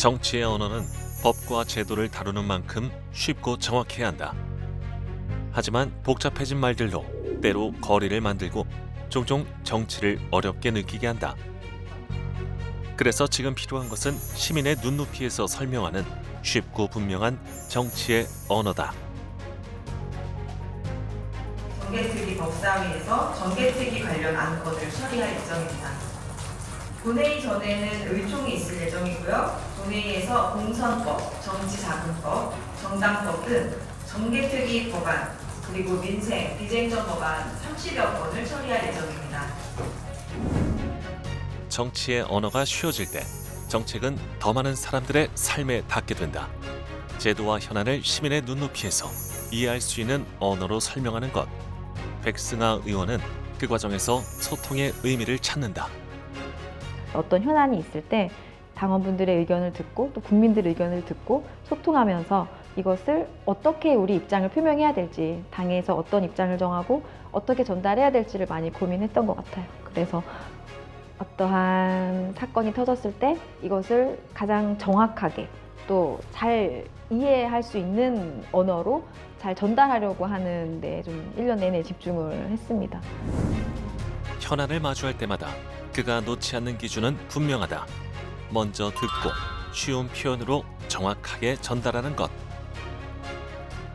정치의 언어는 법과 제도를 다루는 만큼 쉽고 정확해야 한다. 하지만 복잡해진 말들로 때로 거리를 만들고 종종 정치를 어렵게 느끼게 한다. 그래서 지금 필요한 것은 시민의 눈높이에서 설명하는 쉽고 분명한 정치의 언어다. 정개특위 법사위에서 정개특위 관련 안건을 처리할 예정입니다. 본회의 전에는 의총이 있을 예정이고요. 본회의에서 공선법, 정치자금법, 정당법 등 정개특위 법안, 그리고 민생, 비쟁점 법안 30여 건을 처리할 예정입니다. 정치의 언어가 쉬워질 때 정책은 더 많은 사람들의 삶에 닿게 된다. 제도와 현안을 시민의 눈높이에서 이해할 수 있는 언어로 설명하는 것. 백승아 의원은 그 과정에서 소통의 의미를 찾는다. 어떤 현안이 있을 때 당원분들의 의견을 듣고 또 국민들의 의견을 듣고 소통하면서 이것을 어떻게 우리 입장을 표명해야 될지, 당에서 어떤 입장을 정하고 어떻게 전달해야 될지를 많이 고민했던 것 같아요. 그래서 어떠한 사건이 터졌을 때 이것을 가장 정확하게 또 잘 이해할 수 있는 언어로 잘 전달하려고 하는데 좀 1년 내내 집중을 했습니다. 현안을 마주할 때마다 그가 놓지 않는 기준은 분명하다. 먼저 듣고 쉬운 표현으로 정확하게 전달하는 것.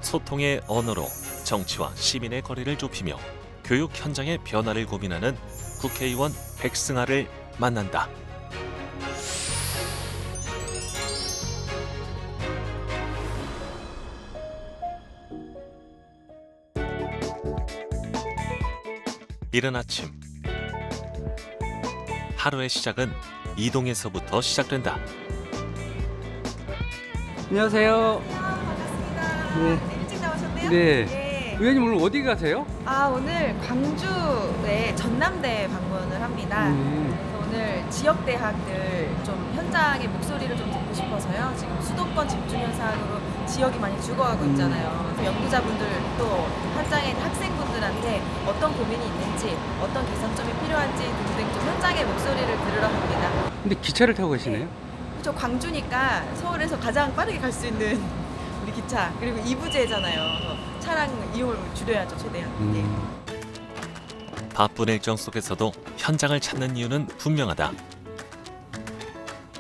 소통의 언어로 정치와 시민의 거리를 좁히며 교육 현장의 변화를 고민하는 국회의원 백승아를 만난다. 이른 아침 하루의 시작은 이동에서부터 시작된다. 안녕하세요. 반갑습니다. 네. 일찍 나오셨네요? 네. 네. 의원님 오늘 어디 가세요? 오늘 광주에 전남대 방문을 합니다. 그래서 오늘 지역 대학들 좀 현장의 목소리를 좀 듣고 싶어서요. 지금 수도권 집중 현상으로 지역이 많이 죽어가고 있잖아요. 그래서 연구자분들 또 현장에 있는 학생분들한테 어떤 고민이 있는지, 어떤 개선점이 필요한지 등등 좀 현장의 목소리를 들으러 갑니다. 근데 기차를 타고 계시네요? 저 광주니까 서울에서 가장 빠르게 갈 수 있는 우리 기차, 그리고 이부제잖아요. 그래서 차량 이용을 줄여야죠, 최대한. 네. 바쁜 일정 속에서도 현장을 찾는 이유는 분명하다.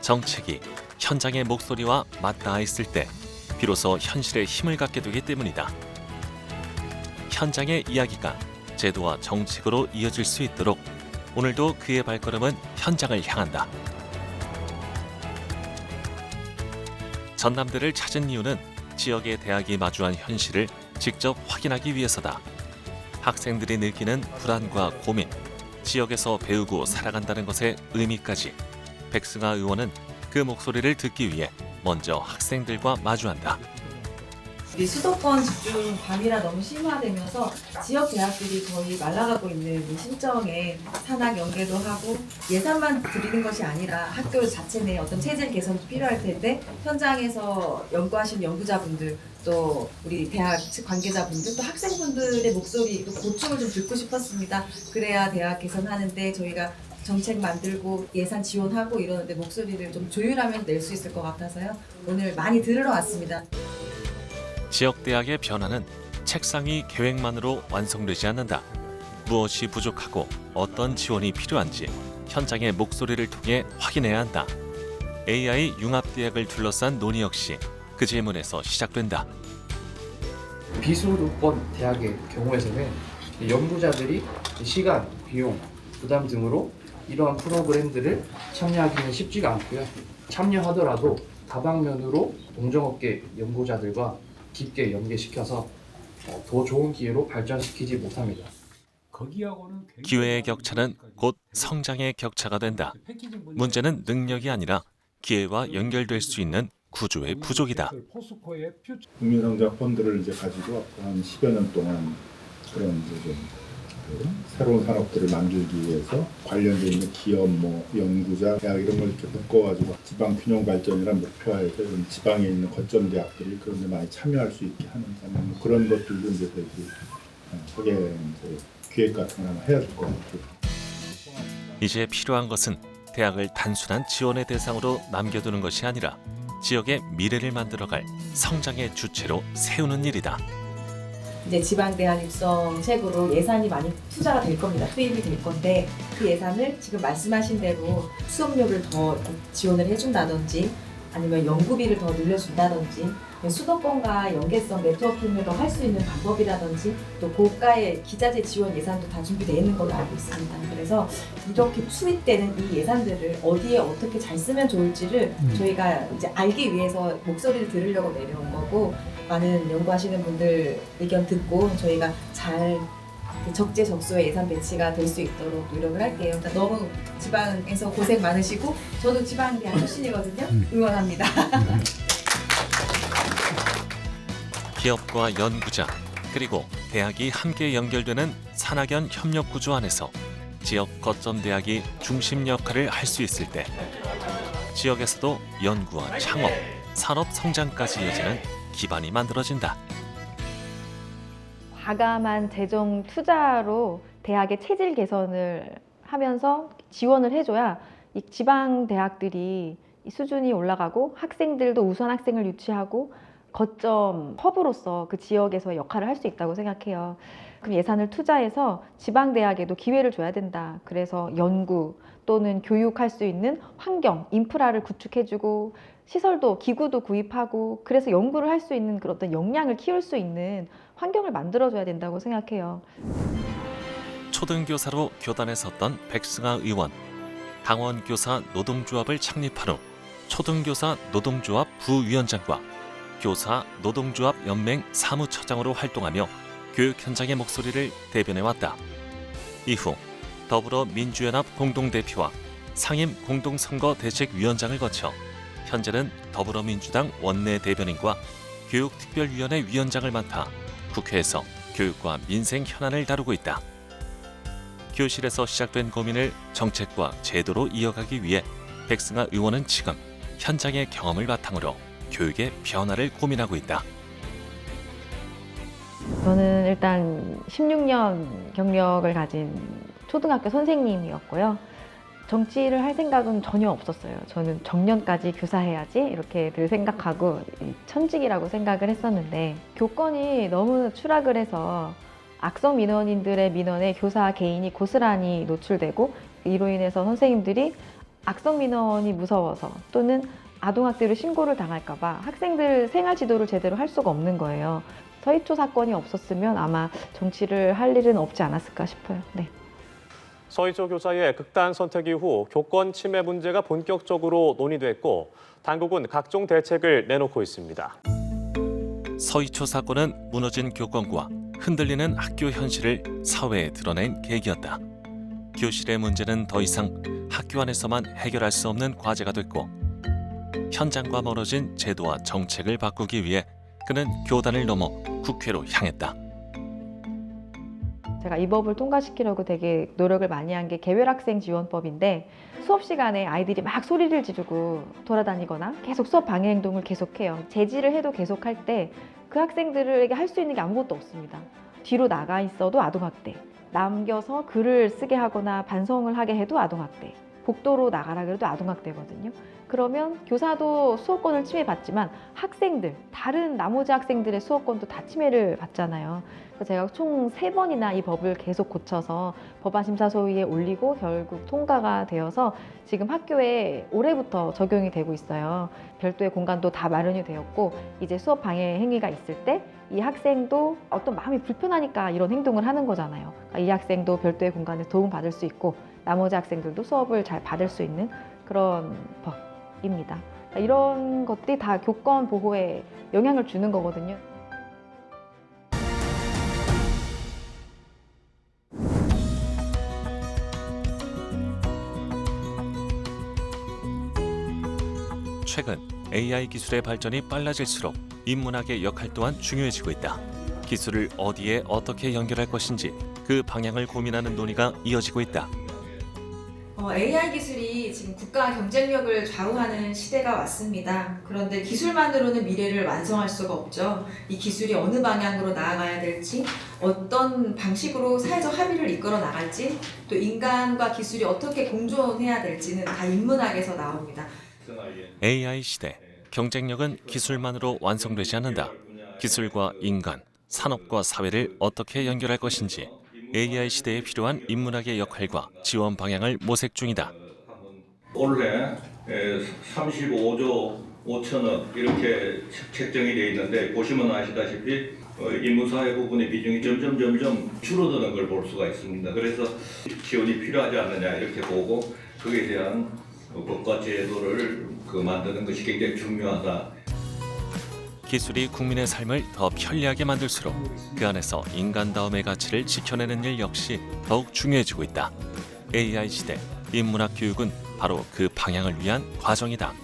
정책이 현장의 목소리와 맞닿아 있을 때 비로소 현실에 힘을 갖게 되기 때문이다. 현장의 이야기가 제도와 정책으로 이어질 수 있도록 오늘도 그의 발걸음은 현장을 향한다. 전남대를 찾은 이유는 지역의 대학이 마주한 현실을 직접 확인하기 위해서다. 학생들이 느끼는 불안과 고민, 지역에서 배우고 살아간다는 것의 의미까지 백승아 의원은 그 목소리를 듣기 위해 먼저 학생들과 마주한다. 우리 수도권 집중 밤이라 너무 심화되면서 지역 대학들이 거의 말라가고 있는 이 실정에 산학 연계도 하고 예산만 드리는 것이 아니라 학교 자체 내 어떤 체질 개선도 필요할 텐데 현장에서 연구하신 연구자분들 또 우리 대학 측 관계자분들 또 학생분들의 목소리 또 고충을 좀 듣고 싶었습니다. 그래야 대학 개선하는데 저희가 정책 만들고 예산 지원하고 이러는데 목소리를 좀 조율하면 낼 수 있을 것 같아서요. 오늘 많이 들으러 왔습니다. 지역대학의 변화는 책상 위 계획만으로 완성되지 않는다. 무엇이 부족하고 어떤 지원이 필요한지 현장의 목소리를 통해 확인해야 한다. AI 융합대학을 둘러싼 논의 역시 그 질문에서 시작된다. 비수도권 대학의 경우에서는 연구자들이 시간, 비용, 부담 등으로 이러한 프로그램들을 참여하기는 쉽지가 않고요. 참여하더라도 다방면으로 동종업계 연구자들과 깊게 연계시켜서 더 좋은 기회로 발전시키지 못합니다. 기회의 격차는 곧 성장의 격차가 된다. 문제는 능력이 아니라 기회와 연결될 수 있는 구조의 부족이다. 국민성장 펀드를 이제 가지고 한 10여 년 동안 그런 이제 좀 새로운 산업들을 만들기 위해서 관련돼 있는 기업, 연구자, 대학 이런 걸 이렇게 묶어가지고 지방 균형 발전이란 목표하에서 이런 지방에 있는 거점 대학들이 그런 데 많이 참여할 수 있게 하는 그런 것들도 이제 되게 그게 이제 기획 같은 거 하나 해야 될 것 같고. 이제 필요한 것은 대학을 단순한 지원의 대상으로 남겨두는 것이 아니라 지역의 미래를 만들어갈 성장의 주체로 세우는 일이다. 이제 지방대학 육성책으로 예산이 많이 투자가 될 겁니다. 투입이 될 건데 그 예산을 지금 말씀하신 대로 수업료를 더 지원을 해준다든지 아니면 연구비를 더 늘려준다든지 수도권과 연계성 네트워킹을 더 할 수 있는 방법이라든지 또 고가의 기자재 지원 예산도 다 준비되어 있는 걸로 알고 있습니다. 그래서 이렇게 투입되는 이 예산들을 어디에 어떻게 잘 쓰면 좋을지를 저희가 이제 알기 위해서 목소리를 들으려고 내려온 거고 많은 연구하시는 분들 의견 듣고 저희가 잘 적재적소의 예산 배치가 될 수 있도록 노력을 할게요. 그러니까 너무 지방에서 고생 많으시고 저도 지방대학 출신이거든요. 응원합니다. 기업과 연구자 그리고 대학이 함께 연결되는 산학연 협력 구조 안에서 지역 거점 대학이 중심 역할을 할 수 있을 때 지역에서도 연구와 창업, 산업 성장까지 이어지는 기반이 만들어진다. 과감한 재정 투자로 대학의 체질 개선을 하면서 지원을 해줘야 이 지방 대학들이 이 수준이 올라가고 학생들도 우수한 학생을 유치하고 거점 허브로서 그 지역에서 역할을 할 수 있다고 생각해요. 그럼 예산을 투자해서 지방 대학에도 기회를 줘야 된다. 그래서 연구 또는 교육할 수 있는 환경, 인프라를 구축해주고 시설도 기구도 구입하고 그래서 연구를 할 수 있는 그런 어떤 역량을 키울 수 있는 환경을 만들어줘야 된다고 생각해요. 초등교사로 교단에 섰던 백승아 의원, 강원교사 노동조합을 창립한 후 초등교사 노동조합 부위원장과 교사 노동조합 연맹 사무처장으로 활동하며 교육 현장의 목소리를 대변해왔다. 이후 더불어민주연합 공동대표와 상임 공동선거대책위원장을 거쳐 현재는 더불어민주당 원내대변인과 교육특별위원회 위원장을 맡아 국회에서 교육과 민생 현안을 다루고 있다. 교실에서 시작된 고민을 정책과 제도로 이어가기 위해 백승아 의원은 지금 현장의 경험을 바탕으로 교육의 변화를 고민하고 있다. 저는 일단 16년 경력을 가진 초등학교 선생님이었고요. 정치를 할 생각은 전혀 없었어요. 저는 정년까지 교사해야지 이렇게 늘 생각하고 천직이라고 생각을 했었는데 교권이 너무 추락을 해서 악성 민원인들의 민원에 교사 개인이 고스란히 노출되고 이로 인해서 선생님들이 악성 민원이 무서워서 또는 아동학대로 신고를 당할까 봐 학생들 생활 지도를 제대로 할 수가 없는 거예요. 서희초 사건이 없었으면 아마 정치를 할 일은 없지 않았을까 싶어요. 네. 서희초 교사의 극단 선택 이후 교권 침해 문제가 본격적으로 논의됐고 당국은 각종 대책을 내놓고 있습니다. 서희초 사건은 무너진 교권과 흔들리는 학교 현실을 사회에 드러낸 계기였다. 교실의 문제는 더 이상 학교 안에서만 해결할 수 없는 과제가 됐고 현장과 멀어진 제도와 정책을 바꾸기 위해 그는 교단을 넘어 국회로 향했다. 제가 이 법을 통과시키려고 되게 노력을 많이 한 게 개별학생 지원법인데 수업 시간에 아이들이 막 소리를 지르고 돌아다니거나 계속 수업 방해 행동을 계속해요. 제지를 해도 계속할 때 그 학생들에게 할 수 있는 게 아무것도 없습니다. 뒤로 나가 있어도 아동학대, 남겨서 글을 쓰게 하거나 반성을 하게 해도 아동학대, 복도로 나가라 그래도 아동학대거든요. 그러면 교사도 수업권을 침해받지만 학생들, 다른 나머지 학생들의 수업권도 다 침해를 받잖아요. 그래서 제가 총 3번이나 이 법을 계속 고쳐서 법안심사소위에 올리고 결국 통과가 되어서 지금 학교에 올해부터 적용이 되고 있어요. 별도의 공간도 다 마련이 되었고 이제 수업 방해 행위가 있을 때 이 학생도 어떤 마음이 불편하니까 이런 행동을 하는 거잖아요. 그러니까 이 학생도 별도의 공간에 도움받을 수 있고 나머지 학생들도 수업을 잘 받을 수 있는 그런 법입니다. 그러니까 이런 것들이 다 교권 보호에 영향을 주는 거거든요. 최근 AI 기술의 발전이 빨라질수록 인문학의 역할 또한 중요해지고 있다. 기술을 어디에 어떻게 연결할 것인지 그 방향을 고민하는 논의가 이어지고 있다. AI 기술이 지금 국가 경쟁력을 좌우하는 시대가 왔습니다. 그런데 기술만으로는 미래를 완성할 수가 없죠. 이 기술이 어느 방향으로 나아가야 될지, 어떤 방식으로 사회적 합의를 이끌어 나갈지, 또 인간과 기술이 어떻게 공존해야 될지는 다 인문학에서 나옵니다. AI 시대, 경쟁력은 기술만으로 완성되지 않는다. 기술과 인간, 산업과 사회를 어떻게 연결할 것인지 AI 시대에 필요한 인문학의 역할과 지원 방향을 모색 중이다. 올해 35조 5천억 이렇게 책정이 되어 있는데 보시면 아시다시피 인문사회 부분의 비중이 점점 줄어드는 걸 볼 수가 있습니다. 그래서 지원이 필요하지 않느냐 이렇게 보고 그에 대한 법과 제도를 만드는 것이 굉장히 중요하다. 기술이 국민의 삶을 더 편리하게 만들수록 그 안에서 인간다움의 가치를 지켜내는 일 역시 더욱 중요해지고 있다. AI 시대 인문학 교육은 바로 그 방향을 위한 과정이다.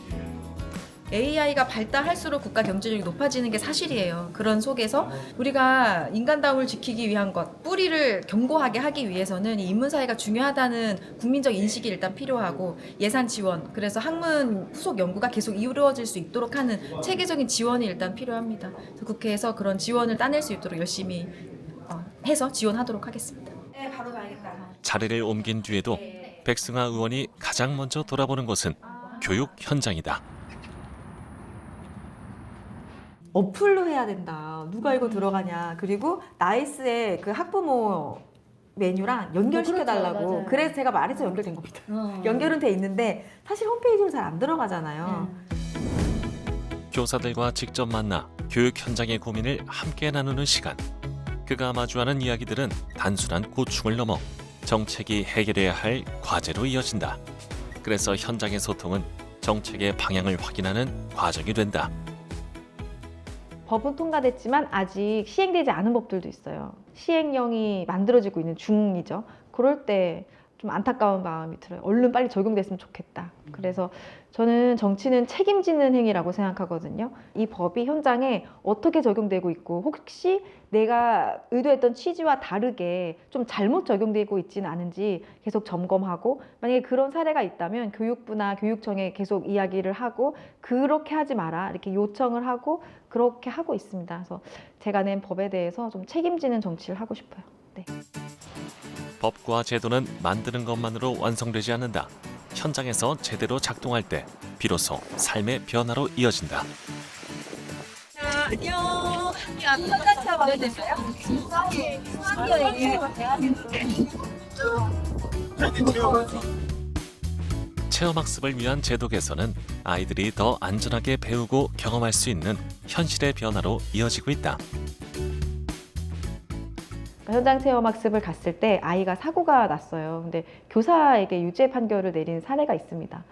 AI가 발달할수록 국가 경제력이 높아지는 게 사실이에요. 그런 속에서 우리가 인간다움을 지키기 위한 것, 뿌리를 견고하게 하기 위해서는 이 인문사회가 중요하다는 국민적 인식이 일단 필요하고 예산 지원, 그래서 학문 후속 연구가 계속 이루어질 수 있도록 하는 체계적인 지원이 일단 필요합니다. 그래서 국회에서 그런 지원을 따낼 수 있도록 열심히 해서 지원하도록 하겠습니다. 네, 바로 가야겠다. 자리를 옮긴 뒤에도 백승아 의원이 가장 먼저 돌아보는 곳은 교육 현장이다. 어플로 해야 된다. 누가 이거 들어가냐. 그리고 나이스의 그 학부모 메뉴랑 연결시켜달라고. 그렇죠, 맞아요. 그래서 제가 말해서 연결된 겁니다. 연결은 돼 있는데 사실 홈페이지로 잘 안 들어가잖아요. 교사들과 직접 만나 교육 현장의 고민을 함께 나누는 시간. 그가 마주하는 이야기들은 단순한 고충을 넘어 정책이 해결해야 할 과제로 이어진다. 그래서 현장의 소통은 정책의 방향을 확인하는 과정이 된다. 법은 통과됐지만 아직 시행되지 않은 법들도 있어요. 시행령이 만들어지고 있는 중이죠. 그럴 때 좀 안타까운 마음이 들어요. 얼른 빨리 적용됐으면 좋겠다. 그래서 저는 정치는 책임지는 행위라고 생각하거든요. 이 법이 현장에 어떻게 적용되고 있고 혹시 내가 의도했던 취지와 다르게 좀 잘못 적용되고 있지는 않은지 계속 점검하고 만약에 그런 사례가 있다면 교육부나 교육청에 계속 이야기를 하고 그렇게 하지 마라 이렇게 요청을 하고 그렇게 하고 있습니다. 그래서 제가 낸 법에 대해서 좀 책임지는 정치를 하고 싶어요. 네. 법과 제도는 만드는 것만으로 완성되지 않는다. 현장에서 제대로 작동할 때 비로소 삶의 변화로 이어진다. 안녕. 현장 마음에 드세요? 체험학습을 위한 제도 개선은 아이들이 더 안전하게 배우고 경험할 수 있는 현실의 변화로 이어지고 있다. 현장 체험학습을 갔을 때 아이가 사고가 났어요. 근데 교사에게 유죄 판결을 내린 사례가 있습니다.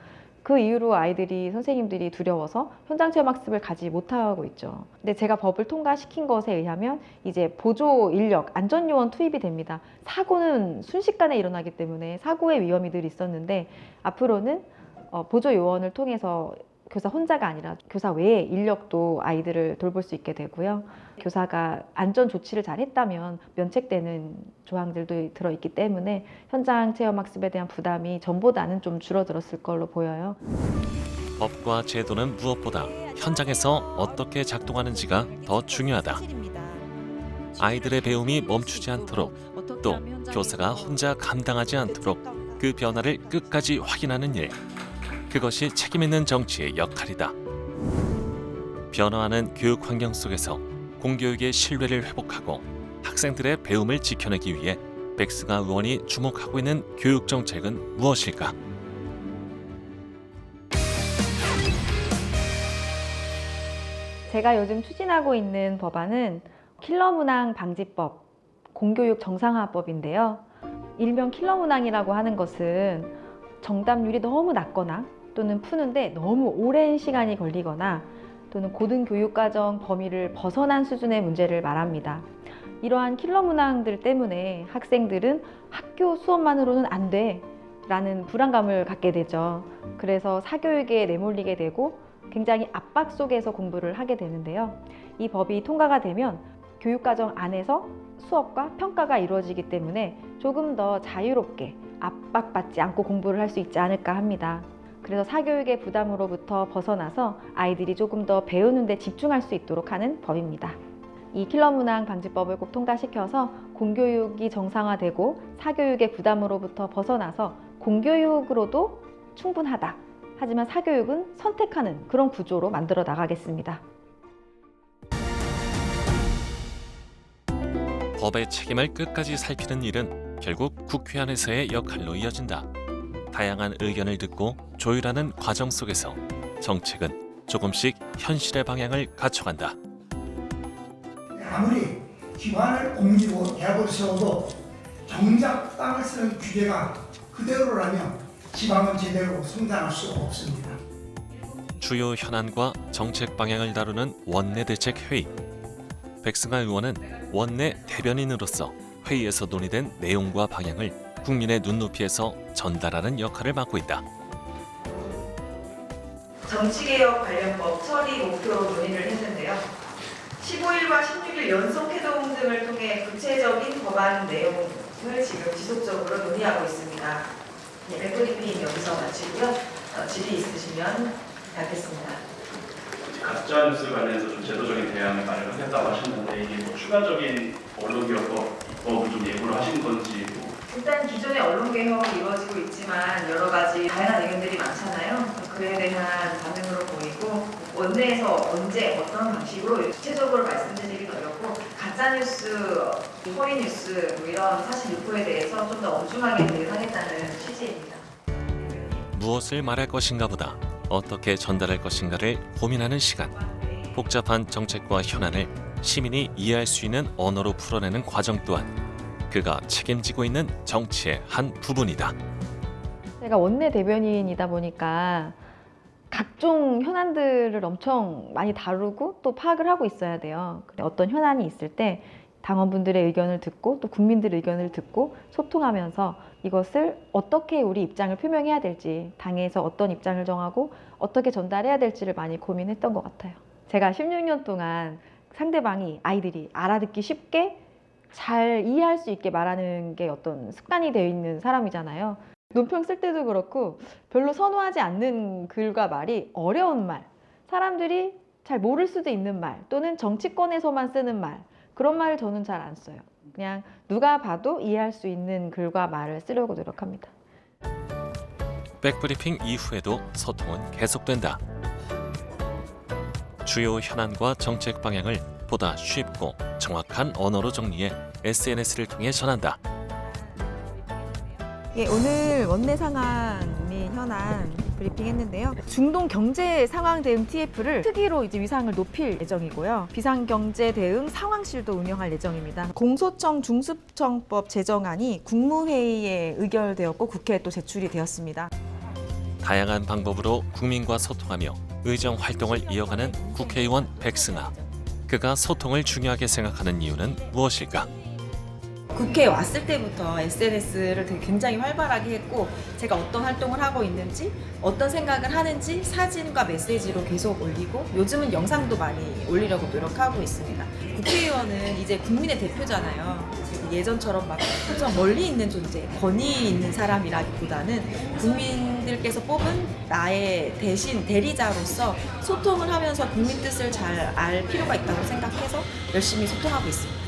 그 이후로 아이들이 선생님들이 두려워서 현장 체험학습을 가지 못하고 있죠. 근데 제가 법을 통과시킨 것에 의하면 이제 보조 인력, 안전요원 투입이 됩니다. 사고는 순식간에 일어나기 때문에 사고의 위험이 늘 있었는데 앞으로는 보조 요원을 통해서 교사 혼자가 아니라 교사 외에 인력도 아이들을 돌볼 수 있게 되고요. 교사가 안전 조치를 잘 했다면 면책되는 조항들도 들어있기 때문에 현장 체험학습에 대한 부담이 전보다는 좀 줄어들었을 걸로 보여요. 법과 제도는 무엇보다 현장에서 어떻게 작동하는지가 더 중요하다. 아이들의 배움이 멈추지 않도록 또 교사가 혼자 감당하지 않도록 그 변화를 끝까지 확인하는 일. 그것이 책임있는 정치의 역할이다. 변화하는 교육 환경 속에서 공교육의 신뢰를 회복하고 학생들의 배움을 지켜내기 위해 백승아 의원이 주목하고 있는 교육 정책은 무엇일까? 제가 요즘 추진하고 있는 법안은 킬러 문항 방지법, 공교육 정상화법인데요. 일명 킬러 문항이라고 하는 것은 정답률이 너무 낮거나 또는 푸는데 너무 오랜 시간이 걸리거나 또는 고등교육과정 범위를 벗어난 수준의 문제를 말합니다. 이러한 킬러 문항들 때문에 학생들은 학교 수업만으로는 안 돼 라는 불안감을 갖게 되죠. 그래서 사교육에 내몰리게 되고 굉장히 압박 속에서 공부를 하게 되는데요. 이 법이 통과가 되면 교육과정 안에서 수업과 평가가 이루어지기 때문에 조금 더 자유롭게 압박받지 않고 공부를 할 수 있지 않을까 합니다. 그래서 사교육의 부담으로부터 벗어나서 아이들이 조금 더 배우는 데 집중할 수 있도록 하는 법입니다. 이 킬러 문항 방지법을 꼭 통과시켜서 공교육이 정상화되고 사교육의 부담으로부터 벗어나서 공교육으로도 충분하다 하지만 사교육은 선택하는 그런 구조로 만들어 나가겠습니다. 법의 책임을 끝까지 살피는 일은 결국 국회 안에서의 역할로 이어진다. 다양한 의견을 듣고 조율하는 과정 속에서 정책은 조금씩 현실의 방향을 갖춰간다. 아무리 기관을 옮기고 대학을 세워도 정작 땅을 쓰는 규제가 그대로라면 지방은 제대로 성장할 수 없습니다. 주요 현안과 정책 방향을 다루는 원내대책회의. 백승하 의원은 원내 대변인으로서 회의에서 논의된 내용과 방향을 국민의 눈높이에서 전달하는 역할을 맡고 있다. 정치개혁 관련법 처리 목표로 논의를 했는데요. 15일과 16일 연속회동 등을 통해 구체적인 법안 내용을 지금 지속적으로 논의하고 있습니다. 백브리핑 여기서 마치고요. 질의 있으시면 받겠습니다. 가짜뉴스 관련해서 좀 제도적인 대안을 마련하겠다고 하셨는데 이게 뭐 추가적인 언론개혁법 입법을 좀 예고를 하신 건지 일단 기존의 언론개혁이 이루어지고 있지만 여러 가지 다양한 의견들이 많잖아요. 그에 대한 반응으로 보이고 원내에서 언제 어떤 방식으로 구체적으로 말씀드리기도 어렵고 가짜뉴스, 허위뉴스 뭐 이런 사실 유포에 대해서 좀 더 엄중하게 대응하겠다는 취지입니다. 무엇을 말할 것인가 보다 어떻게 전달할 것인가를 고민하는 시간. 복잡한 정책과 현안을 시민이 이해할 수 있는 언어로 풀어내는 과정 또한 그가 책임지고 있는 정치의 한 부분이다. 제가 원내 대변인이다 보니까 각종 현안들을 엄청 많이 다루고 또 파악을 하고 있어야 돼요. 어떤 현안이 있을 때 당원분들의 의견을 듣고 또 국민들의 의견을 듣고 소통하면서 이것을 어떻게 우리 입장을 표명해야 될지, 당에서 어떤 입장을 정하고 어떻게 전달해야 될지를 많이 고민했던 것 같아요. 제가 16년 동안 상대방이 아이들이 알아듣기 쉽게 잘 이해할 수 있게 말하는 게 어떤 습관이 되어 있는 사람이잖아요. 논평 쓸 때도 그렇고 별로 선호하지 않는 글과 말이 어려운 말, 사람들이 잘 모를 수도 있는 말 또는 정치권에서만 쓰는 말, 그런 말을 저는 잘 안 써요. 그냥 누가 봐도 이해할 수 있는 글과 말을 쓰려고 노력합니다. 백브리핑 이후에도 소통은 계속된다. 주요 현안과 정책 방향을 보다 쉽고 정확한 언어로 정리해 SNS를 통해 전한다. 예, 오늘 원내 상황 및 현안 브리핑했는데요. 중동 경제 상황 대응 TF를 특위로 이제 위상을 높일 예정이고요. 비상경제 대응 상황실도 운영할 예정입니다. 공소청 중수청법 제정안이 국무회의에 의결되었고 국회에 또 제출이 되었습니다. 다양한 방법으로 국민과 소통하며 의정 활동을 이어가는 국회의원 백승하. 그가 소통을 중요하게 생각하는 이유는 무엇일까? 국회에 왔을 때부터 SNS를 되게 굉장히 활발하게 했고 제가 어떤 활동을 하고 있는지 어떤 생각을 하는지 사진과 메시지로 계속 올리고 요즘은 영상도 많이 올리려고 노력하고 있습니다. 국회의원은 이제 국민의 대표잖아요. 예전처럼 막 엄청 멀리 있는 존재, 권위 있는 사람이라기보다는 국민들께서 뽑은 나의 대신 대리자로서 소통을 하면서 국민 뜻을 잘 알 필요가 있다고 생각해서 열심히 소통하고 있습니다.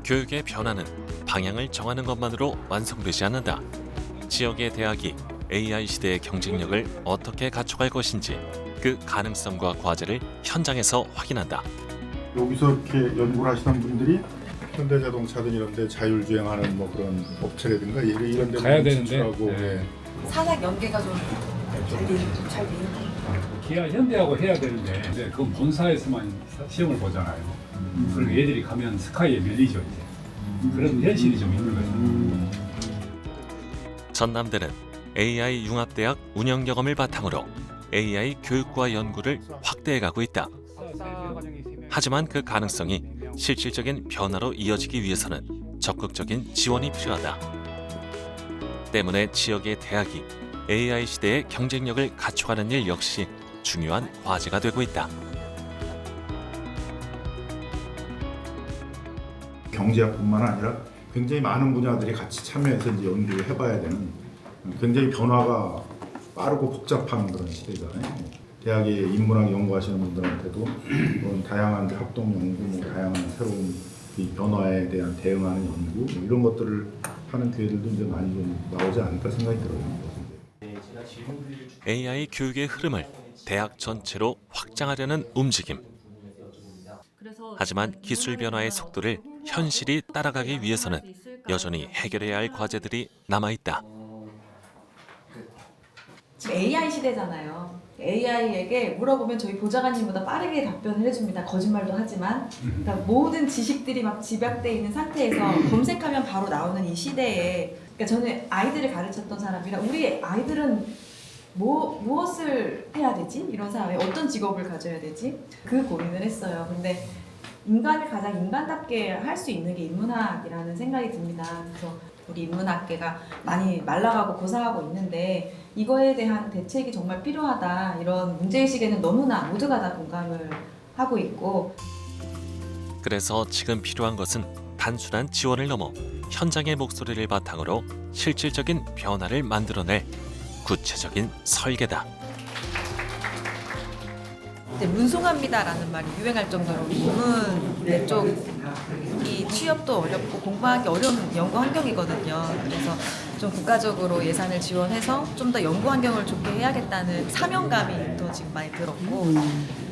교육의 변화는 방향을 정하는 것만으로 완성되지 않는다. 지역의 대학이 AI 시대의 경쟁력을 어떻게 갖춰갈 것인지 그 가능성과 과제를 현장에서 확인한다. 여기서 이렇게 연구를 하시는 분들이 현대자동차든 이런 데 자율주행하는 뭐 그런 업체라든가 이런 데 가야 되는데. 진출하고 네. 산학 연계가 좀 잘 되는 기아 현대하고 해야 되는데 그건 본사에서만 시험을 보잖아요. 그리고 얘들이 가면 스카이에 밀리죠 이제. 그런 현실이 좀 있는 거죠. 전남대는 AI 융합대학 운영 경험을 바탕으로 AI 교육과 연구를 확대해가고 있다. 하지만 그 가능성이 실질적인 변화로 이어지기 위해서는 적극적인 지원이 필요하다. 때문에 지역의 대학이 AI 시대의 경쟁력을 갖춰가는 일 역시 중요한 과제가 되고 있다. 경제학뿐만 아니라 굉장히 많은 분야들이 같이 참여해서 이제 연구를 해봐야 되는 굉장히 변화가 빠르고 복잡한 그런 시대잖아요. 대학에 인문학 연구하시는 분들한테도 그런 다양한 학동 연구, 뭐 다양한 새로운 이 변화에 대한 대응하는 연구 뭐 이런 것들을 하는 기회들도 이제 많이 좀 나오지 않을까 생각이 들어요. AI 교육의 흐름을 대학 전체로 확장하려는 움직임. 하지만 기술 변화의 속도를 현실이 따라가기 위해서는 여전히 해결해야 할 과제들이 남아있다. 지금 AI 시대잖아요. AI에게 물어보면 저희 보좌관님보다 빠르게 답변을 해줍니다. 거짓말도 하지만. 그러니까 모든 지식들이 막 집약되어 있는 상태에서 검색하면 바로 나오는 이 시대에, 그러니까 저는 아이들을 가르쳤던 사람이라 우리 아이들은 무엇을 해야 되지? 이런 사람이 어떤 직업을 가져야 되지? 그 고민을 했어요. 근데 인간을 가장 인간답게 할 수 있는 게 인문학이라는 생각이 듭니다. 그래서 우리 인문학계가 많이 말라가고 고사하고 있는데 이거에 대한 대책이 정말 필요하다. 이런 문제의식에는 너무나 모두가 다 공감을 하고 있고. 그래서 지금 필요한 것은 단순한 지원을 넘어 현장의 목소리를 바탕으로 실질적인 변화를 만들어낼 구체적인 설계다. 이제 문송합니다라는 말이 유행할 정도로 인문 쪽이 취업도 어렵고 공부하기 어려운 연구 환경이거든요. 그래서 좀 국가적으로 예산을 지원해서 좀 더 연구 환경을 좋게 해야겠다는 사명감이 또 지금 많이 들었고,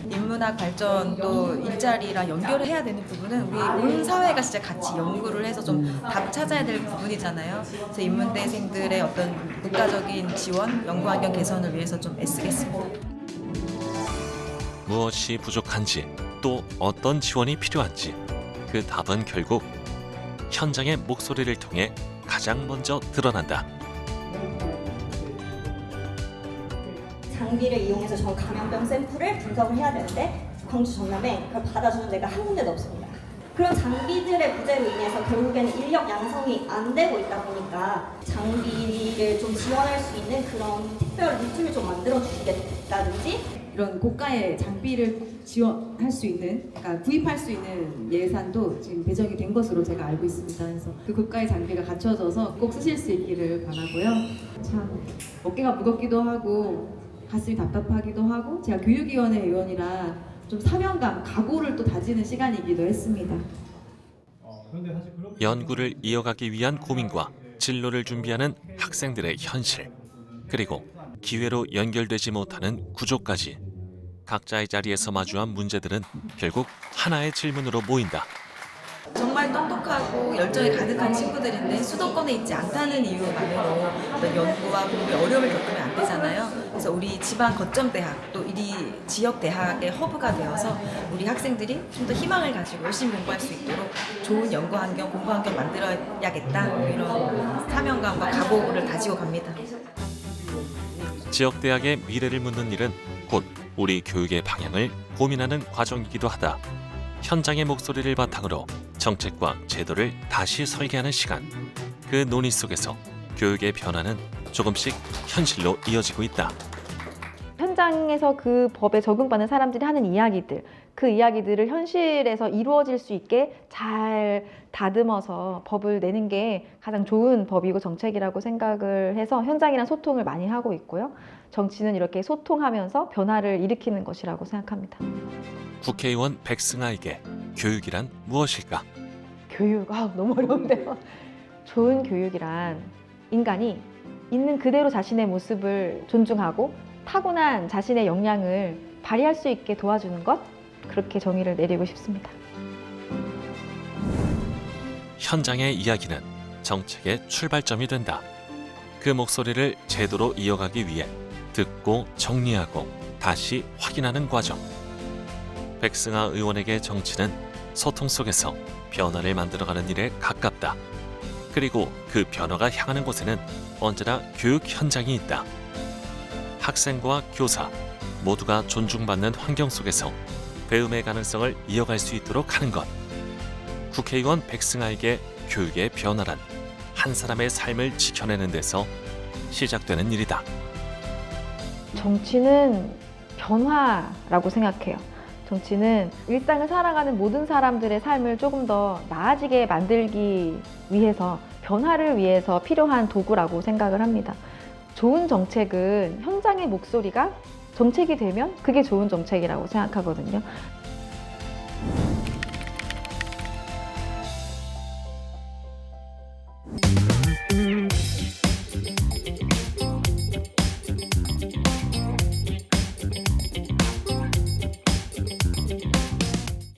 인문학 발전 또 일자리랑 연결을 해야 되는 부분은 우리 온 사회가 진짜 같이 연구를 해서 좀 답 찾아야 될 부분이잖아요. 그래서 인문대생들의 어떤 국가적인 지원, 연구 환경 개선을 위해서 좀 애쓰겠습니다. 무엇이 부족한지 또 어떤 지원이 필요한지 그 답은 결국 현장의 목소리를 통해 가장 먼저 드러난다. 장비를 이용해서 저 감염병 샘플을 분석을 해야 되는데 광주 전남에 그걸 받아주는 데가 한 군데도 없습니다. 그런 장비들의 부재로 인해서 결국에는 인력 양성이 안 되고 있다 보니까 장비를 좀 지원할 수 있는 그런 특별 루트를 좀 만들어 주시겠다든지, 이런 고가의 장비를 지원할 수 있는, 그러니까 구입할 수 있는 예산도 지금 배정이 된 것으로 제가 알고 있습니다. 그래서 그 고가의 장비가 갖춰져서 꼭 쓰실 수 있기를 바라고요. 참 어깨가 무겁기도 하고 가슴이 답답하기도 하고, 제가 교육위원회 의원이라 좀 사명감, 각오를 또 다지는 시간이기도 했습니다. 연구를 이어가기 위한 고민과 진로를 준비하는 학생들의 현실, 그리고 기회로 연결되지 못하는 구조까지 각자의 자리에서 마주한 문제들은 결국 하나의 질문으로 모인다. 정말 똑똑하고 열정이 가득한 친구들인데 수도권에 있지 않다는 이유만으로 어떤 연구와 공부에 어려움을 겪으면 안 되잖아요. 그래서 우리 지방 거점 대학, 또 이 지역 대학의 허브가 되어서 우리 학생들이 좀 더 희망을 가지고 열심히 공부할 수 있도록 좋은 연구 환경, 공부 환경 만들어야겠다, 이런 사명감과 각오를 다지고 갑니다. 지역 대학의 미래를 묻는 일은 곧 우리 교육의 방향을 고민하는 과정이기도 하다. 현장의 목소리를 바탕으로 정책과 제도를 다시 설계하는 시간. 그 논의 속에서 교육의 변화는 조금씩 현실로 이어지고 있다. 현장에서 그 법에 적용받는 사람들이 하는 이야기들, 그 이야기들을 현실에서 이루어질 수 있게 잘 다듬어서 법을 내는 게 가장 좋은 법이고 정책이라고 생각을 해서 현장이랑 소통을 많이 하고 있고요. 정치는 이렇게 소통하면서 변화를 일으키는 것이라고 생각합니다. 국회의원 백승아에게 교육이란 무엇일까? 교육, 너무 어려운데요. 좋은 교육이란 인간이 있는 그대로 자신의 모습을 존중하고 타고난 자신의 역량을 발휘할 수 있게 도와주는 것, 그렇게 정의를 내리고 싶습니다. 현장의 이야기는 정책의 출발점이 된다. 그 목소리를 제도로 이어가기 위해 듣고 정리하고 다시 확인하는 과정. 백승아 의원에게 정치는 소통 속에서 변화를 만들어가는 일에 가깝다. 그리고 그 변화가 향하는 곳에는 언제나 교육 현장이 있다. 학생과 교사 모두가 존중받는 환경 속에서 배움의 가능성을 이어갈 수 있도록 하는 것. 국회의원 백승아에게 교육의 변화란 한 사람의 삶을 지켜내는 데서 시작되는 일이다. 정치는 변화라고 생각해요. 정치는 일상을 살아가는 모든 사람들의 삶을 조금 더 나아지게 만들기 위해서, 변화를 위해서 필요한 도구라고 생각을 합니다. 좋은 정책은 현장의 목소리가 정책이 되면 그게 좋은 정책이라고 생각하거든요.